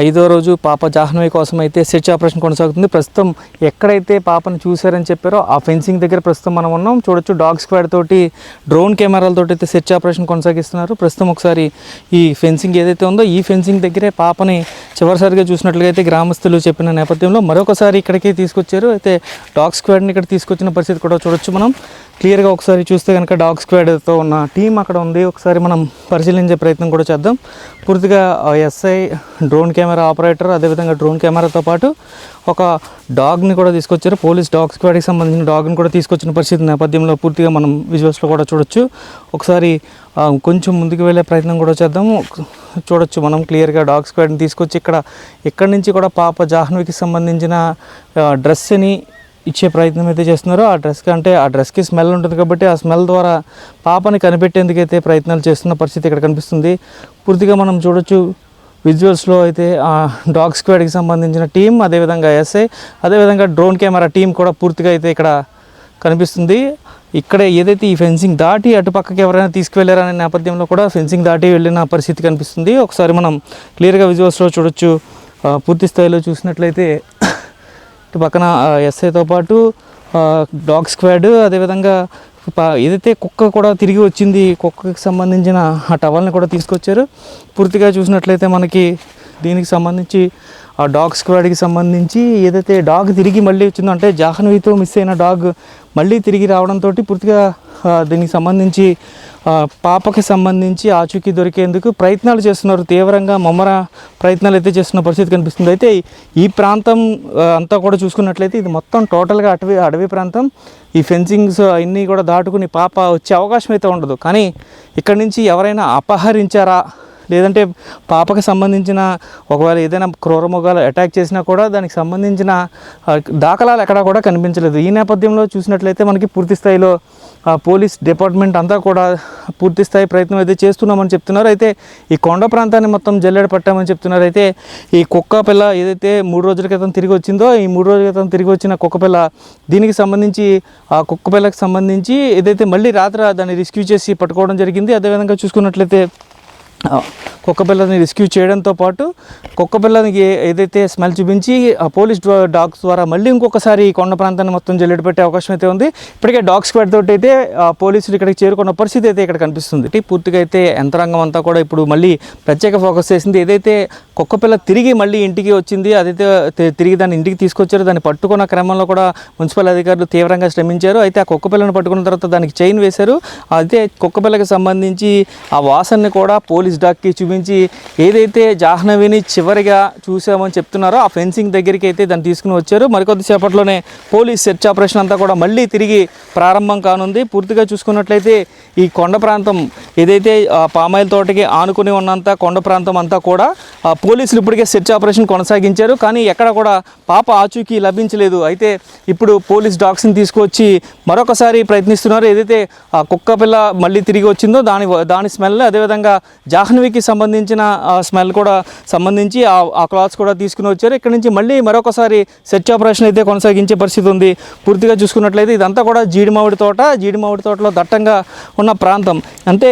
ఐదో రోజు పాప జాహ్నవి కోసం అయితే సెర్చ్ ఆపరేషన్ కొనసాగుతుంది. ప్రస్తుతం ఎక్కడైతే పాపను చూశారని చెప్పారో ఆ ఫెన్సింగ్ దగ్గర ప్రస్తుతం మనం ఉన్నాం. చూడొచ్చు డాగ్ స్క్వాడ్ తోటి డ్రోన్ కెమెరాలతో అయితే సెర్చ్ ఆపరేషన్ కొనసాగిస్తున్నారు. ప్రస్తుతం ఒకసారి ఈ ఫెన్సింగ్ ఏదైతే ఉందో ఈ ఫెన్సింగ్ దగ్గరే పాపని చివరిసారిగా చూసినట్లుగా అయితే గ్రామస్తులు చెప్పిన నేపథ్యంలో మరొకసారి ఇక్కడికి తీసుకొచ్చారు. అయితే డాగ్ స్క్వాడ్ని ఇక్కడ తీసుకొచ్చిన పరిస్థితి కూడా చూడొచ్చు. మనం క్లియర్గా ఒకసారి చూస్తే కనుక డాగ్ స్క్వాడ్తో ఉన్న టీం అక్కడ ఉంది. ఒకసారి మనం పరిశీలించే ప్రయత్నం కూడా చేద్దాం. పూర్తిగా ఎస్ఐ, డ్రోన్ కెమెరా ఆపరేటర్, అదేవిధంగా డ్రోన్ కెమెరాతో పాటు ఒక డాగ్ని కూడా తీసుకొచ్చారు. పోలీస్ డాగ్ స్క్వాడ్కి సంబంధించిన డాగ్ని కూడా తీసుకొచ్చిన పరిస్థితి నేపథ్యంలో పూర్తిగా మనం విజువల్స్లో కూడా చూడొచ్చు. ఒకసారి కొంచెం ముందుకు వెళ్ళే ప్రయత్నం కూడా చేద్దాము. చూడొచ్చు మనం క్లియర్గా డాగ్ స్క్వాడ్ని తీసుకొచ్చి ఇక్కడి నుంచి కూడా పాప జాహ్నవికి సంబంధించిన డ్రెస్ని ఇచ్చే ప్రయత్నం అయితే చేస్తున్నారు. ఆ డ్రెస్కి స్మెల్ ఉంటుంది కాబట్టి ఆ స్మెల్ ద్వారా పాపని కనిపెట్టేందుకైతే ప్రయత్నాలు చేస్తున్న పరిస్థితి ఇక్కడ కనిపిస్తుంది. పూర్తిగా మనం చూడొచ్చు విజువల్స్లో అయితే ఆ డాగ్ స్క్వాడ్కి సంబంధించిన టీం, అదేవిధంగా ఎస్ఐ, అదేవిధంగా డ్రోన్ కెమెరా టీం కూడా పూర్తిగా అయితే ఇక్కడ కనిపిస్తుంది. ఇక్కడే ఏదైతే ఈ ఫెన్సింగ్ దాటి అటుపక్కకి ఎవరైనా తీసుకువెళ్ళారనే నేపథ్యంలో కూడా ఫెన్సింగ్ దాటి వెళ్ళిన పరిస్థితి కనిపిస్తుంది. ఒకసారి మనం క్లియర్గా విజువల్స్లో చూడొచ్చు. పూర్తి స్థాయిలో చూసినట్లయితే ఇటు పక్కన ఎస్ఐతో పాటు డాగ్ స్క్వాడ్, అదేవిధంగా ఏదైతే కుక్క కూడా తిరిగి వచ్చింది, కుక్కకి సంబంధించిన ఆ టవల్ని కూడా తీసుకొచ్చారు. పూర్తిగా చూసినట్లయితే మనకి దీనికి సంబంధించి ఆ డాగ్ స్క్వాడ్కి సంబంధించి ఏదైతే డాగ్ తిరిగి మళ్ళీ వచ్చిందో, అంటే జాహ్నవితో మిస్ అయిన డాగ్ మళ్ళీ తిరిగి రావడంతో పూర్తిగా దీనికి సంబంధించి పాపకి సంబంధించి ఆచూకీ దొరికేందుకు ప్రయత్నాలు చేస్తున్నారు. తీవ్రంగా ముమ్మర ప్రయత్నాలు అయితే చేస్తున్న పరిస్థితి కనిపిస్తుంది. అయితే ఈ ప్రాంతం అంతా కూడా చూసుకున్నట్లయితే ఇది మొత్తం టోటల్గా అడవి ప్రాంతం. ఈ ఫెన్సింగ్స్ అన్నీ కూడా దాటుకుని పాప వచ్చే అవకాశం అయితే ఉండదు. కానీ ఇక్కడి నుంచి ఎవరైనా అపహరించారా, లేదంటే పాపకి సంబంధించిన ఒకవేళ ఏదైనా క్రూరమృగాలు అటాక్ చేసినా కూడా దానికి సంబంధించిన దాఖలాలు ఎక్కడా కూడా కనిపించలేదు. ఈ నేపథ్యంలో చూసినట్లయితే మనకి పూర్తి స్థాయిలో పోలీస్ డిపార్ట్మెంట్ అంతా కూడా పూర్తి స్థాయి ప్రయత్నం అయితే చేస్తున్నామని చెప్తున్నారు. అయితే ఈ కొండ ప్రాంతాన్ని మొత్తం జల్లెడ పట్టామని చెప్తున్నారు. అయితే ఈ కుక్క పిల్ల ఏదైతే 3 రోజుల క్రితం తిరిగి వచ్చిందో, ఈ 3 రోజుల క్రితం తిరిగి వచ్చిన కుక్క పిల్ల, దీనికి సంబంధించి ఆ కుక్క పిల్లకి సంబంధించి ఏదైతే మళ్ళీ రాత్రి దాన్ని రెస్క్యూ చేసి పట్టుకోవడం జరిగింది. అదేవిధంగా చూసుకున్నట్లయితే కుక్క పిల్లని రెస్క్యూ చేయడంతో పాటు కుక్క పిల్లకి ఏదైతే స్మెల్ చూపించి ఆ పోలీస్ డాగ్స్ ద్వారా మళ్ళీ ఇంకొకసారి ఈ కొండ ప్రాంతాన్ని మొత్తం జల్లెడ పెట్టే అవకాశం అయితే ఉంది. ఇప్పటికే డాగ్ స్క్వాడ్ తోటి అయితే పోలీసులు ఇక్కడికి చేరుకున్న పరిస్థితి అయితే ఇక్కడ కనిపిస్తుంది. పూర్తిగా అయితే యంత్రాంగం అంతా కూడా ఇప్పుడు మళ్ళీ ప్రత్యేక ఫోకస్ చేసింది. ఏదైతే కుక్క పిల్ల తిరిగి మళ్ళీ ఇంటికి వచ్చింది, అదైతే తిరిగి దాన్ని ఇంటికి తీసుకొచ్చారు. దాన్ని పట్టుకున్న క్రమంలో కూడా మున్సిపల్ అధికారులు తీవ్రంగా శ్రమించారు. అయితే ఆ కుక్క పిల్లను పట్టుకున్న తర్వాత దానికి చైన్ వేశారు. అయితే కుక్క పిల్లకి సంబంధించి ఆ వాసనని కూడా పోలీస్ డాగ్కి చూపించి ఏదైతే జాహ్నవిని చివరిగా చూసామని చెప్తున్నారో ఆ ఫెన్సింగ్ దగ్గరికి అయితే దాన్ని తీసుకుని వచ్చారు. మరికొద్దిసేపట్లోనే పోలీస్ సెర్చ్ ఆపరేషన్ అంతా కూడా మళ్ళీ తిరిగి ప్రారంభం కానుంది. పూర్తిగా చూసుకున్నట్లయితే ఈ కొండ ప్రాంతం ఏదైతే పామాయిల్ తోటకి ఆనుకుని ఉన్నంత కొండ ప్రాంతం అంతా కూడా పోలీసులు ఇప్పటికే సెర్చ్ ఆపరేషన్ కొనసాగించారు. కానీ ఎక్కడ కూడా పాప ఆచూకీ లభించలేదు. అయితే ఇప్పుడు పోలీస్ డాగ్స్ని తీసుకొచ్చి మరొకసారి ప్రయత్నిస్తున్నారు. ఏదైతే ఆ కుక్క పిల్ల మళ్ళీ తిరిగి వచ్చిందో దాని స్మెల్, అదేవిధంగా జాహ్నవికి సంబంధించిన స్మెల్ కూడా సంబంధించి ఆ క్లాత్స్ కూడా తీసుకుని వచ్చారు. ఇక్కడ నుంచి మళ్ళీ మరొకసారి సెర్చ్ ఆపరేషన్ అయితే కొనసాగించే పరిస్థితి ఉంది. పూర్తిగా చూసుకున్నట్లయితే ఇదంతా కూడా జీడి మామిడి తోటలో దట్టంగా ఉన్న ప్రాంతం. అంటే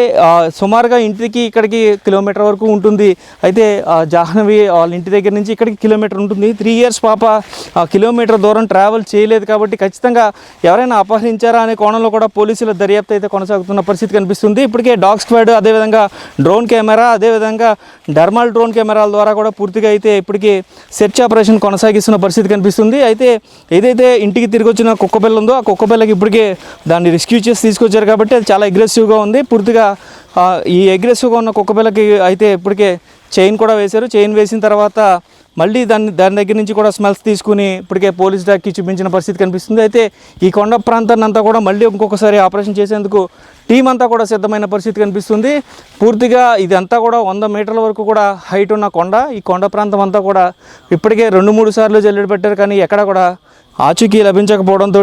సుమారుగా ఇంటికి ఇక్కడికి కిలోమీటర్ వరకు ఉంటుంది. అయితే జాహ్నవి వాళ్ళ ఇంటి దగ్గర నుంచి ఇక్కడికి కిలోమీటర్ ఉంటుంది. 3 years పాప కిలోమీటర్ దూరం ట్రావెల్ చేయలేదు కాబట్టి ఖచ్చితంగా ఎవరైనా అపహరించారా అనే కోణంలో కూడా పోలీసుల దర్యాప్తు అయితే కొనసాగుతున్న పరిస్థితి కనిపిస్తుంది. ఇప్పటికే డాగ్ స్క్వాడ్, అదేవిధంగా డ్రోన్ కెమెరా, అదేవిధంగా థర్మల్ డ్రోన్ కెమెరాల ద్వారా కూడా పూర్తిగా అయితే ఇప్పటికీ సెర్చ్ ఆపరేషన్ కొనసాగిస్తున్న పరిస్థితి కనిపిస్తుంది. అయితే ఏదైతే ఇంటికి తిరిగి వచ్చిన కుక్క పిల్ల ఉందో ఆ కుక్క పిల్లకి ఇప్పటికే దాన్ని రెస్క్యూ చేసి తీసుకొచ్చారు కాబట్టి అది చాలా అగ్రెసివ్గా ఉంది. పూర్తిగా ఈ అగ్రెసివ్గా ఉన్న కుక్క పిల్లకి అయితే ఇప్పటికే చైన్ కూడా వేశారు. చైన్ వేసిన తర్వాత మళ్ళీ దాని దగ్గర నుంచి కూడా స్మెల్స్ తీసుకుని ఇప్పటికే పోలీస్ డాగ్కి చూపించిన పరిస్థితి కనిపిస్తుంది. అయితే ఈ కొండ ప్రాంతాన్ని అంతా కూడా మళ్ళీ ఇంకొకసారి ఆపరేషన్ చేసేందుకు టీం అంతా కూడా సిద్ధమైన పరిస్థితి కనిపిస్తుంది. పూర్తిగా ఇదంతా కూడా 100 మీటర్ల వరకు కూడా హైట్ ఉన్న కొండ. ఈ కొండ ప్రాంతం అంతా కూడా ఇప్పటికే 2-3 సార్లు జల్లెడ పెట్టారు. కానీ ఎక్కడ కూడా ఆచూకీ లభించకపోవడంతో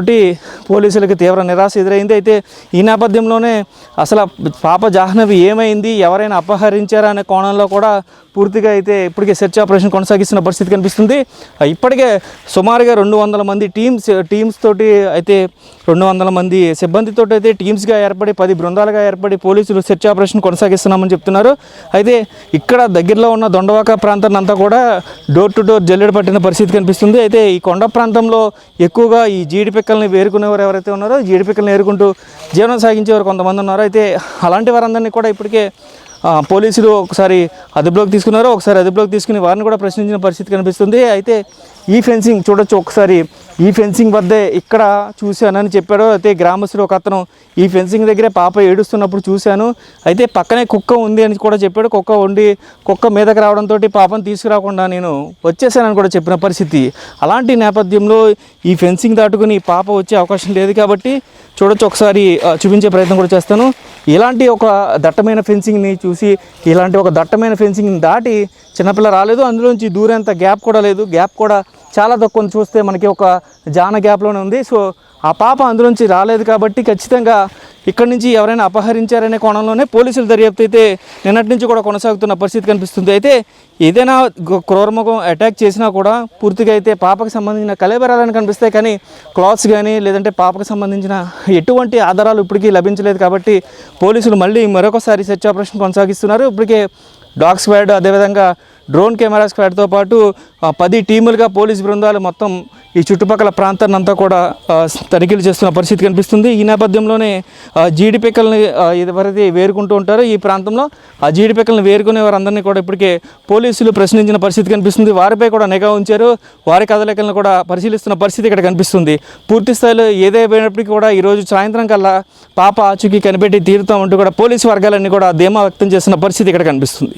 పోలీసులకి తీవ్ర నిరాశ ఎదురైంది. అయితే ఈ నేపథ్యంలోనే అసలు పాప జాహ్నవి ఏమైంది, ఎవరైనా అపహరించారా అనే కోణంలో కూడా పూర్తిగా అయితే ఇప్పటికే సెర్చ్ ఆపరేషన్ కొనసాగిస్తున్న పరిస్థితి కనిపిస్తుంది. ఇప్పటికే సుమారుగా 200 మంది టీమ్స్ తోటి అయితే 200 మంది సిబ్బందితో అయితే టీమ్స్గా ఏర్పడి 10 బృందాలుగా ఏర్పడి పోలీసులు సెర్చ్ ఆపరేషన్ కొనసాగిస్తున్నామని చెప్తున్నారు. అయితే ఇక్కడ దగ్గరలో ఉన్న దొండవాక ప్రాంతాన్ని అంతా కూడా డోర్ టు డోర్ జల్లెడ పట్టిన పరిస్థితి కనిపిస్తుంది. అయితే ఈ కొండ ప్రాంతంలో ఎక్కువగా ఈ జీడి పిక్కల్ని వేరుకునేవారు ఎవరైతే ఉన్నారో జీడి పిక్కల్ని ఏరుకుంటూ జీవనం సాగించేవారు కొంతమంది ఉన్నారు. అయితే అలాంటి వారందరినీ కూడా ఇప్పటికే పోలీసులు ఒకసారి అదుపులోకి తీసుకున్నారు. ఒకసారి అదుపులోకి తీసుకుని వారిని కూడా ప్రశ్నించిన పరిస్థితి కనిపిస్తుంది. అయితే ఈ ఫెన్సింగ్ చూడొచ్చు, ఒకసారి ఈ ఫెన్సింగ్ వద్దే ఇక్కడ చూశానని చెప్పాడు. అయితే గ్రామస్తుడు ఒక అతను ఈ ఫెన్సింగ్ దగ్గరే పాప ఏడుస్తున్నప్పుడు చూశాను, అయితే పక్కనే కుక్క ఉంది అని కూడా చెప్పాడు. కుక్క మీదకి రావడంతో పాపను తీసుకురాకుండా నేను వచ్చేసానని కూడా చెప్పిన పరిస్థితి. అలాంటి నేపథ్యంలో ఈ ఫెన్సింగ్ దాటుకుని పాప వచ్చే అవకాశం లేదు కాబట్టి చూడొచ్చు, ఒకసారి చూపించే ప్రయత్నం కూడా చేస్తాను. ఇలాంటి ఒక దట్టమైన ఫెన్సింగ్ని చూసి ఇలాంటి ఒక దట్టమైన ఫెన్సింగ్ని దాటి చిన్నపిల్ల రాలేదు, అందులోంచి దూరేంత గ్యాప్ కూడా లేదు, గ్యాప్ కూడా చాలా తక్కువ చూస్తే మనకి ఒక జాన గ్యాప్లోనే ఉంది. సో ఆ పాప అందులోంచి రాలేదు కాబట్టి ఖచ్చితంగా ఇక్కడి నుంచి ఎవరైనా అపహరించారనే కోణంలోనే పోలీసుల దర్యాప్తు అయితే నిన్నటి నుంచి కూడా కొనసాగుతున్న పరిస్థితి కనిపిస్తుంది. అయితే ఏదైనా క్రూరముఖం అటాక్ చేసినా కూడా పూర్తిగా అయితే పాపకు సంబంధించిన కళేబరాలని కనిపిస్తాయి, కానీ క్లాత్స్ కానీ లేదంటే పాపకు సంబంధించిన ఎటువంటి ఆధారాలు ఇప్పటికీ లభించలేదు. కాబట్టి పోలీసులు మళ్ళీ మరొకసారి సెర్చ్ ఆపరేషన్ కొనసాగిస్తున్నారు. ఇప్పటికే డాగ్ స్క్వాడ్ అదేవిధంగా డ్రోన్ కెమెరా స్క్వాడ్తో పాటు 10 టీములుగా పోలీస్ బృందాలు మొత్తం ఈ చుట్టుపక్కల ప్రాంతాన్ని అంతా కూడా తనిఖీలు చేస్తున్న పరిస్థితి కనిపిస్తుంది. ఈ నేపథ్యంలోనే జీడి పిక్కల్ని ఎవరైతే వేరుకుంటూ ఉంటారో ఈ ప్రాంతంలో ఆ జీడి పిక్కల్ని వేరుకునే వారందరినీ కూడా ఇప్పటికే పోలీసులు ప్రశ్నించిన పరిస్థితి కనిపిస్తుంది. వారిపై కూడా నిఘా ఉంచారు, వారి కదలికలను కూడా పరిశీలిస్తున్న పరిస్థితి ఇక్కడ కనిపిస్తుంది. పూర్తి స్థాయిలో ఏదైపోయినప్పటికీ కూడా ఈరోజు సాయంత్రం కల్లా పాప ఆచూకీ కనిపెట్టి తీరుతామంటూ కూడా పోలీసు వర్గాలన్నీ కూడా ధీమా వ్యక్తం చేస్తున్న పరిస్థితి ఇక్కడ కనిపిస్తుంది.